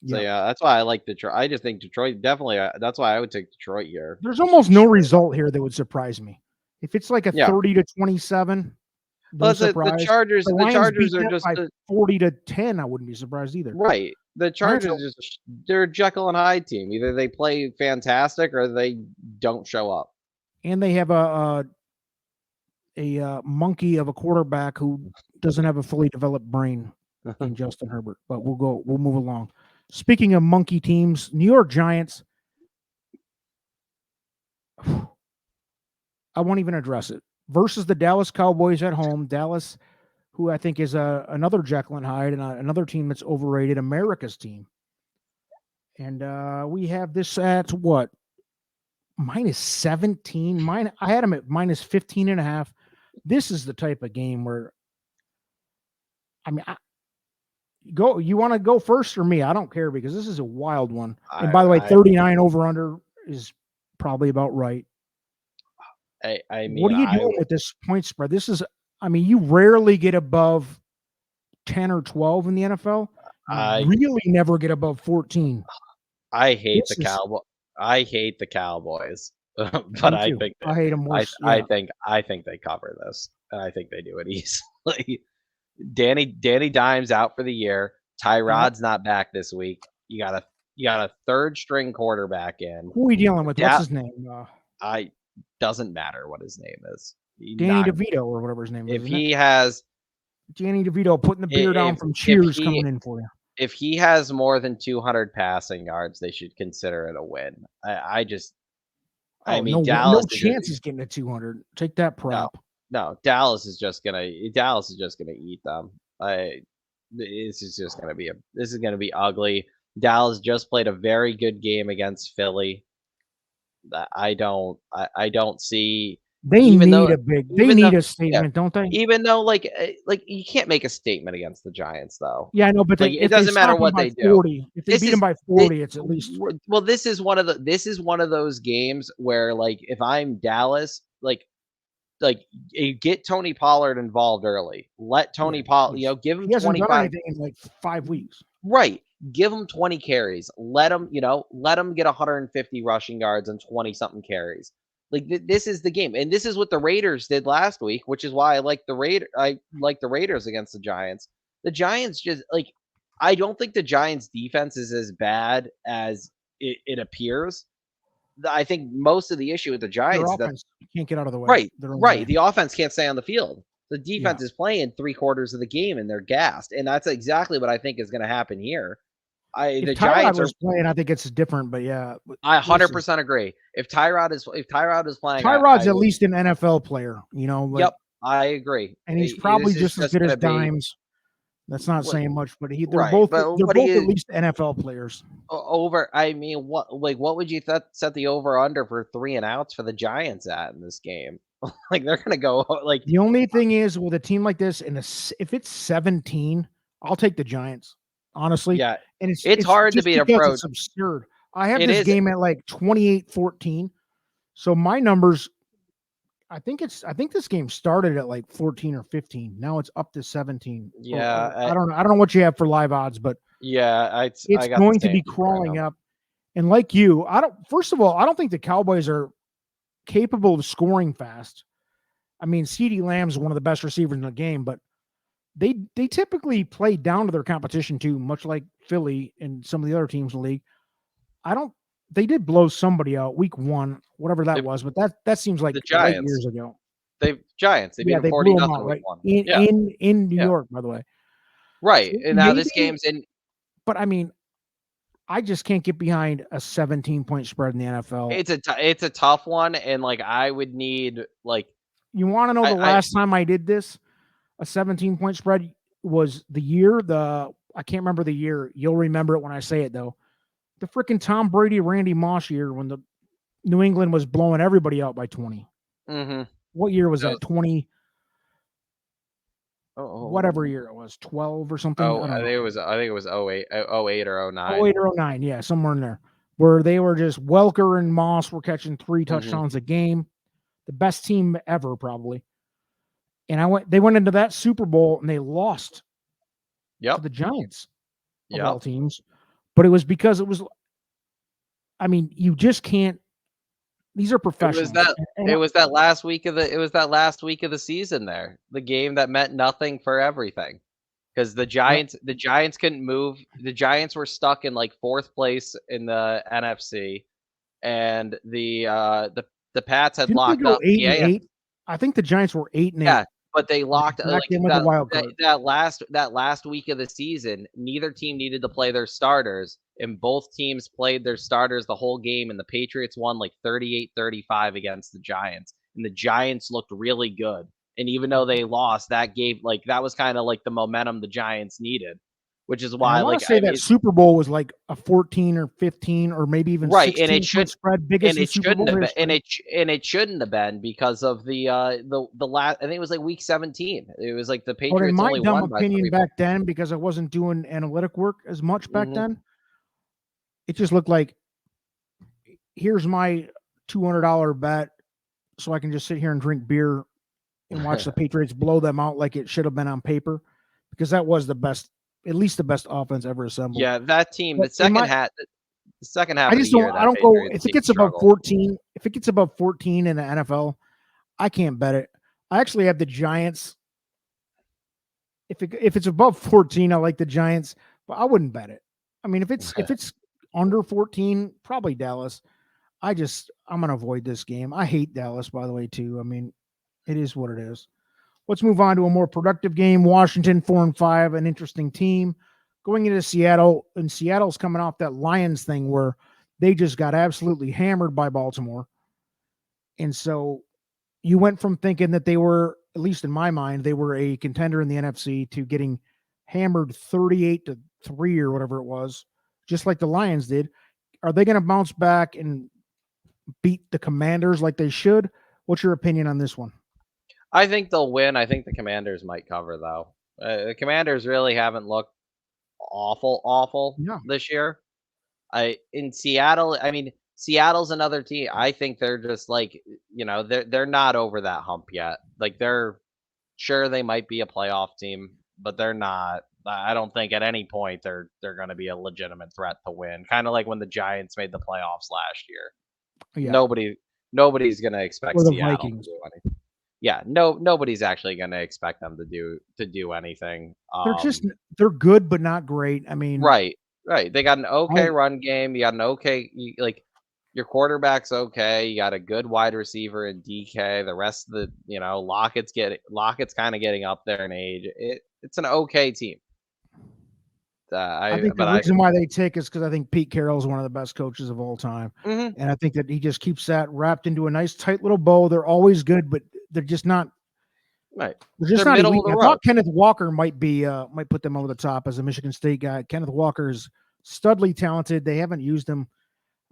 So yeah, that's why I like Detroit. I just think Detroit definitely. That's why I would take Detroit here. There's almost no result here that would surprise me. If it's like a 30-27, the Chargers. The Chargers are just 40-10. I wouldn't be surprised either. Right. The Chargers they're a Jekyll and Hyde team. Either they play fantastic or they don't show up. And they have a monkey of a quarterback who doesn't have a fully developed brain in Justin Herbert. But we'll move along. Speaking of monkey teams, New York Giants. I won't even address it. Versus the Dallas Cowboys at home. Dallas, who I think is another Jekyll and Hyde and another team that's overrated, America's team. And we have this at what? -17. I had them at -15.5. this is the type of game where, I mean, you want to go first or me? I don't care because this is a wild one. And by the way, 39 over under is probably about right. I mean, what are you doing with this point spread? This is, I mean, you rarely get above 10 or 12 in the NFL. You really never get above 14. I hate the Cowboys. I hate the Cowboys, but I think I hate them worse. I think they cover this, and I think they do it easily. Danny Dimes out for the year. Tyrod's not back this week. You got a third string quarterback in. Who are we dealing with? What's his name? Doesn't matter what his name is. Danny DeVito or whatever his name is. If he has Danny DeVito putting the beer down from Cheers coming in for you. If he has more than 200 passing yards, they should consider it a win. Dallas no chance he's getting to 200. Take that prop. No, Dallas is just gonna eat them. This is gonna be ugly. Dallas just played a very good game against Philly. I don't see. They need a statement, don't they? Even though, like you can't make a statement against the Giants, though. Yeah, I know, but it doesn't matter what they do. If they beat them by 40, it's at least. Well, this is one of those games where, like, if I'm Dallas, like get Tony Pollard involved early. Let Tony Pollard, give him 25 in like 5 weeks. Right. Give him 20 carries. Let him get 150 rushing yards and 20 something carries. Like this is the game, and this is what the Raiders did last week, which is why I like the Raiders against the Giants. The Giants just I don't think the Giants' defense is as bad as it appears. I think most of the issue with the Giants is that you can't get out of the way. Right, right. The offense can't stay on the field. The defense is playing 3/4 of the game, and they're gassed, and that's exactly what I think is going to happen here. The Giants are playing. I think it's different, but yeah, I 100% agree. If Tyrod is playing, Tyrod's at least an NFL player. Yep, I agree, and he's probably just as good as Dimes. That's not saying much, but they're both at least NFL players. I mean, what would you set the over under for 3 and outs for the Giants at in this game? Like they're gonna go like. The only thing is with a team like this, if it's 17, I'll take the Giants. Honestly, yeah, and it's hard to beat approach. It's absurd. I have this game at like 28-14. So my numbers, I think this game started at like 14 or 15. Now it's up to 17. Yeah, I don't know what you have for live odds, but yeah, it's going to be crawling up. And like you, I don't think the Cowboys are capable of scoring fast. I mean, CeeDee Lamb's one of the best receivers in the game, but they typically play down to their competition too, much like Philly and some of the other teams in the league. They did blow somebody out week 1, whatever that was, but that seems like the Giants 8 years ago. They beat them 40-0 right? In New York, by the way. Right. And now this game's in. But I mean, I just can't get behind a 17-point spread in the NFL. It's a tough one, and I would need You want to know the last time I did this? A 17-point spread was I can't remember the year. You'll remember it when I say it though. The freaking Tom Brady, Randy Moss year when the New England was blowing everybody out by 20. Mm-hmm. What year was that? 20. Whatever year it was, 12 or something. I think it was 08 or 09. 08 or 09, yeah, somewhere in there. Where they were just Welker and Moss were catching 3 touchdowns a game. The best team ever, probably. And they went into that Super Bowl and they lost to the Giants of all teams. But it was because you just can't. These are professionals. It was that last week of the season there. The game that meant nothing for everything. Because the Giants couldn't move. The Giants were stuck in 4th place in the NFC, and the Pats had locked up 8-8. I think the Giants were 8-8. Yeah, but they locked that last week of the season. Neither team needed to play their starters, and both teams played their starters the whole game. And the Patriots won 38-35 against the Giants, and the Giants looked really good. And even though they lost, that gave that was kind of the momentum the Giants needed. which is why I want to say that Super Bowl was like a 14 or 15 or maybe even right, 16 point spread, biggest in Super Bowl history. And it shouldn't have been because of the last. I think it was like week 17. It was like the But in Patriots my only dumb won by 3 opinion back then, because I wasn't doing analytic work as much back Mhm. then, it just looked like, here's my $200 bet, so I can just sit here and drink beer and watch the Patriots blow them out like it should have been on paper, because that was the best, at least the best offense ever assembled. Yeah, that team. But The second half I of just the year, don't. I that don't go Patriots if it team gets above struggled. 14. If it gets above 14 in the NFL, I can't bet it. I actually have the Giants. If it's above 14, I like the Giants, but I wouldn't bet it. I mean, if it's under 14, probably Dallas. I'm gonna avoid this game. I hate Dallas, by the way, too. I mean, it is what it is. Let's move on to a more productive game. Washington 4-5, an interesting team. Going into Seattle, and Seattle's coming off that Lions thing where they just got absolutely hammered by Baltimore. And so you went from thinking that they were, at least in my mind, they were a contender in the NFC to getting hammered 38-3 or whatever it was, just like the Lions did. Are they going to bounce back and beat the Commanders like they should? What's your opinion on this one? I think they'll win. I think the Commanders might cover though. The Commanders really haven't looked awful Yeah. this year. In Seattle, I mean, Seattle's another team. I think they're just like, they're not over that hump yet. Like they're sure they might be a playoff team, but they're not. I don't think at any point they're going to be a legitimate threat to win. Kind of like when the Giants made the playoffs last year. Yeah. Nobody's going to expect Or the Seattle Vikings. to do anything. Yeah, nobody's actually going to expect them to do anything. They're good but not great. I mean, right. They got an okay run game. You got an okay like your quarterback's okay. You got a good wide receiver in DK. The rest of the Lockett's kind of getting up there in age. It's an okay team. I think the reason why they take is because I think Pete Carroll is one of the best coaches of all time, and I think that he just keeps that wrapped into a nice tight little bow. They're always good, but they're just not. Right. They're just not elite. I thought Kenneth Walker might put them over the top as a Michigan State guy. Kenneth Walker is studly talented. They haven't used him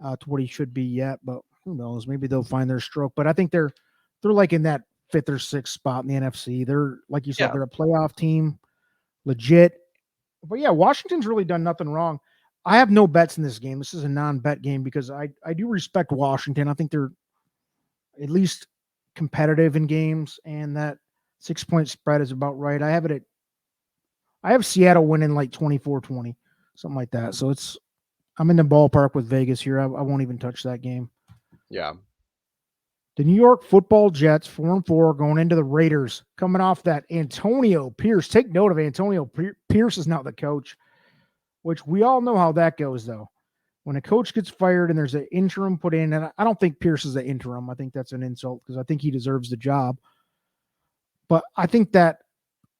to what he should be yet, but who knows? Maybe they'll find their stroke. But I think they're like in that 5th or 6th spot in the NFC. They're, like you said, they're a playoff team, legit. But yeah, Washington's really done nothing wrong. I have no bets in this game. This is a non-bet game because I do respect Washington. I think they're at least competitive in games, and that 6-point spread is about right. I have Seattle winning like 24-20, something like that. So I'm in the ballpark with Vegas here. I won't even touch that game. Yeah. The New York Football Jets, 4-4, going into the Raiders, coming off that Antonio Pierce. Take note of Antonio Pierce is now the coach, which we all know how that goes, though. When a coach gets fired and there's an interim put in, and I don't think Pierce is the interim. I think that's an insult because I think he deserves the job. But I think that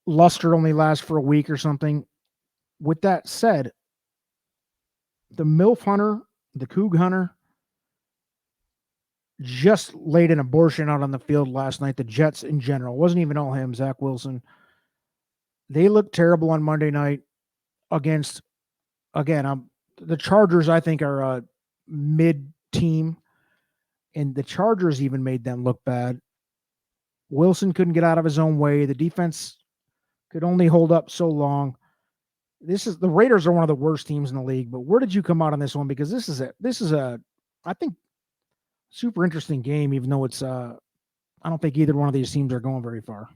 luster only lasts for a week or something. With that said, the MILF hunter, the Coug hunter, just laid an abortion out on the field last night. The Jets in general. It wasn't even all him, Zach Wilson. They looked terrible on Monday night against, again, the Chargers, I think, are a mid-team, and the Chargers even made them look bad. Wilson couldn't get out of his own way. The defense could only hold up so long. The Raiders are one of the worst teams in the league, but where did you come out on this one? Because this is a I think super interesting game, even though it's I don't think either one of these teams are going very far.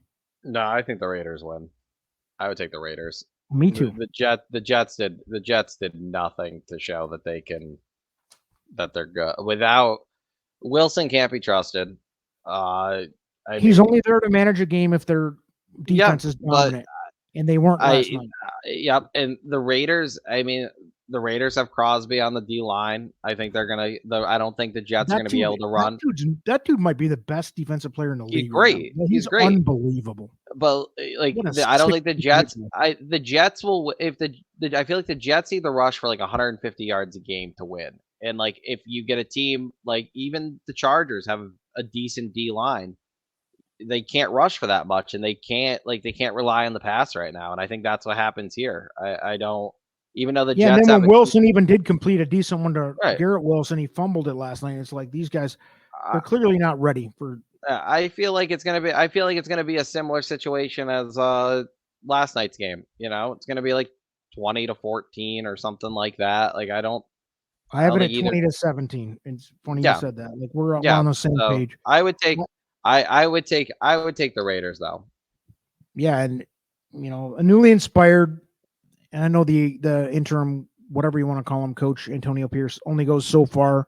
No, I think the Raiders win. I would take the Raiders. Me too. The Jets did nothing to show that they're good. Without Wilson, can't be trusted. He's only there to manage a game if their defense is dominant, and they weren't last night. Yep, and the Raiders. I mean, the Raiders have Crosby on the D line. I think they're gonna. I don't think the Jets are gonna be able to run. That dude might be the best defensive player in the league. He's great. Right, he's great. Unbelievable. But I don't think the Jets. The Jets will. If I feel like the Jets either rush for like 150 yards a game to win, and like if you get a team like even the Chargers have a decent D line. they can't rush for that much, and they can't rely on the pass right now. And I think that's what happens here. I don't, even though the Yeah, and Jets then have when Wilson even did complete a decent one to right. Garrett Wilson, he fumbled it last night. It's like these guys, they're clearly not ready for. I feel like it's gonna be a similar situation as last night's game. It's gonna be like 20-14 or something like that. Like I don't have it think at either. 20-17. It's funny you Yeah, said that. Like we're yeah. on the same So page. I would take the Raiders though. Yeah, and a newly inspired, and I know the interim, whatever you want to call him, coach Antonio Pierce only goes so far.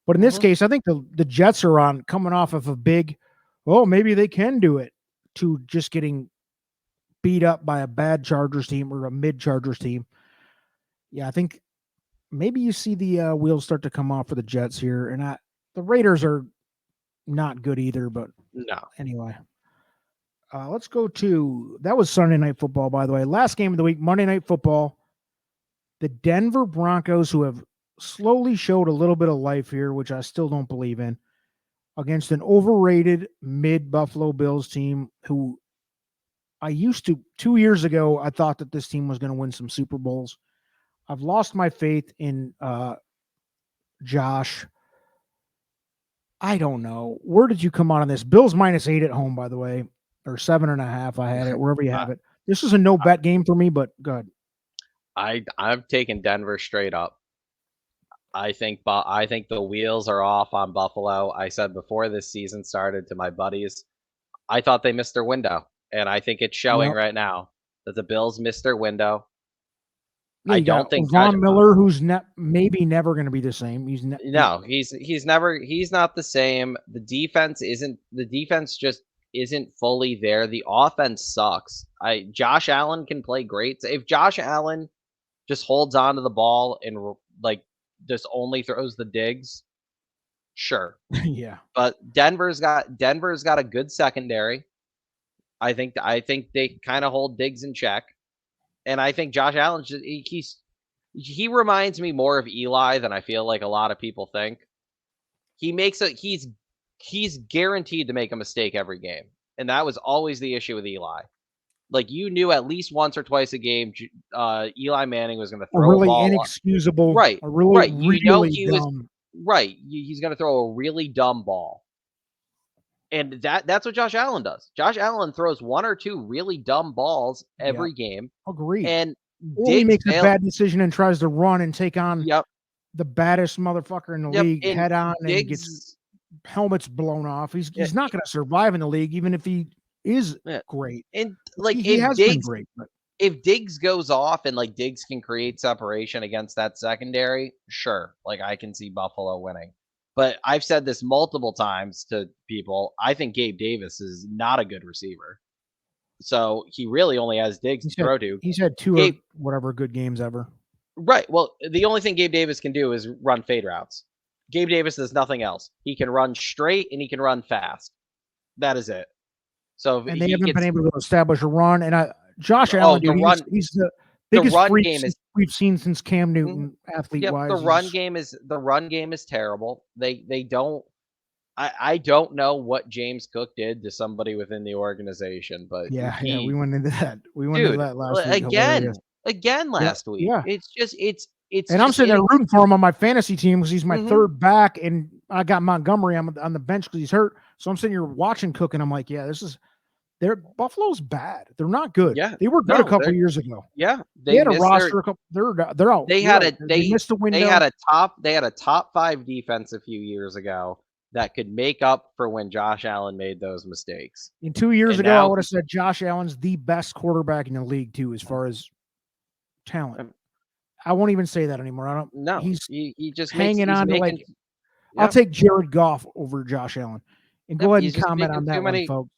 But in this case, I think the Jets are on coming off of a big, maybe they can do it, to just getting beat up by a bad Chargers team or a mid Chargers team. Yeah, I think maybe you see the wheels start to come off for the Jets here. And the Raiders are not good either, but no. Anyway, let's go to, that was Sunday Night Football, by the way. Last game of the week, Monday Night Football. The Denver Broncos, who have slowly showed a little bit of life here, which I still don't believe in, against an overrated mid Buffalo Bills team who I used to, 2 years ago, I thought that this team was going to win some Super Bowls. I've lost my faith in Josh. I don't know. Where did you come out on this? Bills -8 at home, by the way, or 7.5. I had it, wherever you have it. This is a no bet game for me, but good. I've taken Denver straight up. I think the wheels are off on Buffalo. I said before this season started to my buddies, I thought they missed their window, and I think it's showing right now that the Bills missed their window. Yeah, I don't think Von Miller, who's maybe never going to be the same. He's not the same. The defense just isn't fully there. The offense sucks. Josh Allen can play great. If Josh Allen just holds on to the ball and just only throws the digs, sure. Yeah. But Denver's got a good secondary. I think they kind of hold Diggs in check. And I think Josh Allen, he reminds me more of Eli than I feel like a lot of people think. He's guaranteed to make a mistake every game. And that was always the issue with Eli. Like, you knew at least once or twice a game, Eli Manning was going to throw a ball. Inexcusable. Right. Right. He's going to throw a really dumb ball. And that's what Josh Allen does. Josh Allen throws one or two really dumb balls every game. Agreed. And he makes a bad decision and tries to run and take on the baddest motherfucker in the league head on, and gets helmets blown off. He's not going to survive in the league, even if he is great. And he has been great. But if Diggs goes off and Diggs can create separation against that secondary, sure. I can see Buffalo winning. But I've said this multiple times to people. I think Gabe Davis is not a good receiver. So he really only has Diggs to throw to. He's had two or whatever good games ever. Right. Well, the only thing Gabe Davis can do is run fade routes. Gabe Davis does nothing else. He can run straight and he can run fast. That is it. So they haven't been able to establish a run. And Josh Allen, he's the biggest freak we've seen since Cam Newton, athlete-wise. The run game is terrible. They don't. I don't know what James Cook did to somebody within the organization, but we went into that. We went into that last week again last week. Yeah, it's. And I'm sitting there rooting for him on my fantasy team because he's my third back, and I got Montgomery on the bench because he's hurt. So I'm sitting here watching Cook, and I'm like, Buffalo's bad. They're not good. Yeah, they were good a couple years ago. Yeah, they had a roster. They're out. They missed the window. They had a top 5 defense a few years ago that could make up for when Josh Allen made those mistakes. And 2 years ago, I would have said Josh Allen's the best quarterback in the league too, as far as talent. I won't even say that anymore. I don't. No, he just hanging on to I'll take Jared Goff over Josh Allen. And go ahead and comment on that one, folks.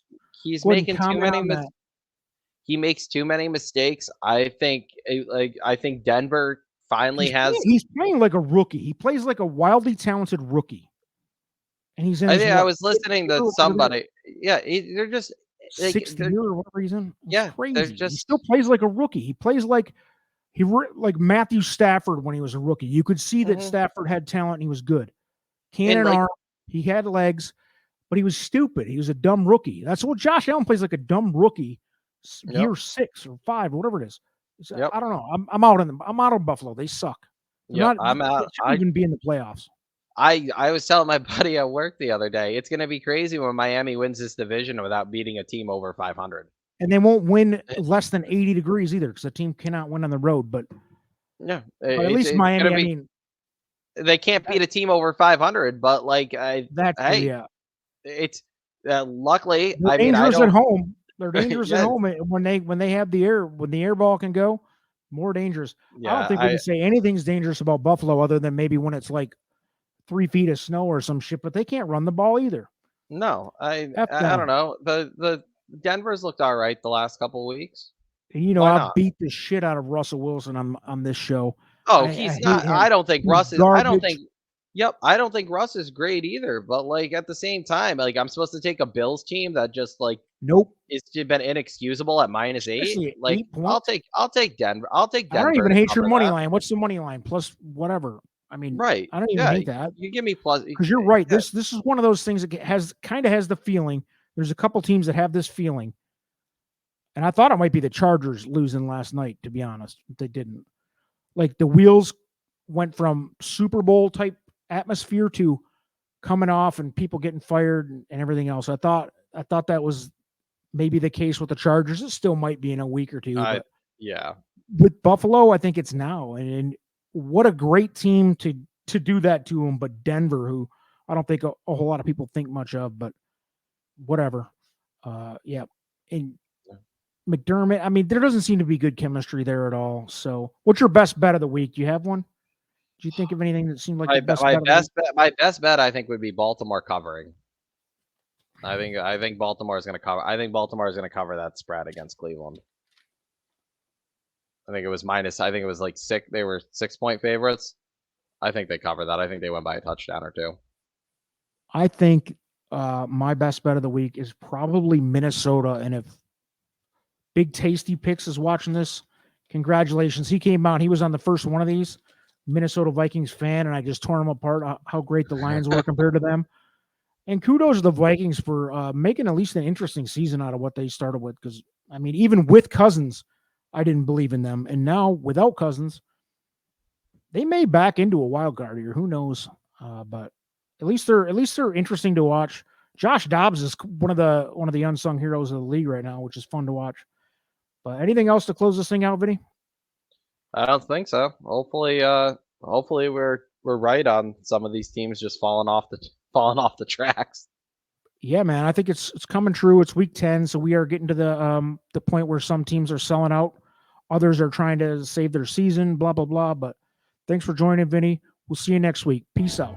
He's making too many. He makes too many mistakes. I think Denver finally has. He's playing like a rookie. He plays like a wildly talented rookie. And he's in. I was listening to somebody. Yeah, they're just 6th year or whatever he's in. It's crazy. He still plays like a rookie. He plays like Matthew Stafford when he was a rookie. You could see that Stafford had talent and he was good. Cannon arm. He had legs. but he was stupid. He was a dumb rookie. That's what Josh Allen plays, like a dumb rookie, year 6 or 5 or whatever it is. Yep. I don't know. I'm out on Buffalo. They suck. Yeah, I'm out. They shouldn't even be in the playoffs. I was telling my buddy at work the other day, it's going to be crazy when Miami wins this division without beating a team over 500. And they won't win less than 80 degrees either, because the team cannot win on the road. But yeah, at least Miami. I mean, they can't beat a team over 500. But like, it's luckily. They're dangerous at home. They're dangerous at home when they have the air ball can go. More dangerous. I don't think we can say anything's dangerous about Buffalo other than maybe when it's like 3 feet of snow or some shit. But they can't run the ball either. No, I don't know. The Denver's looked all right the last couple of weeks. And, I beat the shit out of Russell Wilson on this show. Oh, he's not. I don't think Russ is. I don't think. Yep, I don't think Russ is great either. But like at the same time, like I'm supposed to take a Bills team that just like it's been inexcusable at -8. Like I'll take Denver. I'll take Denver. I don't even hate your money line. What's the money line plus whatever? I mean, right? I don't even hate that. You give me plus because you're right. Yeah. This is one of those things that has the feeling. There's a couple teams that have this feeling, and I thought it might be the Chargers losing last night. To be honest, but they didn't. Like the wheels went from Super Bowl type atmosphere to coming off and people getting fired and everything else. I thought that was maybe the case with the Chargers. It still might be in a week or two. But yeah. With Buffalo, I think it's now. And what a great team to do that to them. But Denver, who I don't think a whole lot of people think much of, but whatever. Yeah. And McDermott, I mean, there doesn't seem to be good chemistry there at all. So what's your best bet of the week? Do you have one? Do you think of anything that seemed like my best bet? I think would be Baltimore covering. I think Baltimore is going to cover. I think Baltimore is going to cover that spread against Cleveland. I think it was like 6. They were 6-point favorites. I think they cover that. I think they went by a touchdown or 2. I think my best bet of the week is probably Minnesota. And if Big Tasty Picks is watching this, congratulations. He came out. He was on the first one of these. Minnesota Vikings fan, and I just tore him apart how great the Lions were compared to them. And kudos to the Vikings for making at least an interesting season out of what they started with. Because, I mean, even with Cousins, I didn't believe in them. And now, without Cousins, they may back into a wild card here. Who knows? But at least they're interesting to watch. Josh Dobbs is one of the unsung heroes of the league right now, which is fun to watch. But anything else to close this thing out, Vinny? I don't think so. Hopefully we're right on some of these teams just falling off the tracks. Yeah, man. I think it's coming true. It's week 10, so we are getting to the point where some teams are selling out, others are trying to save their season. Blah blah blah. But thanks for joining, Vinny. We'll see you next week. Peace out.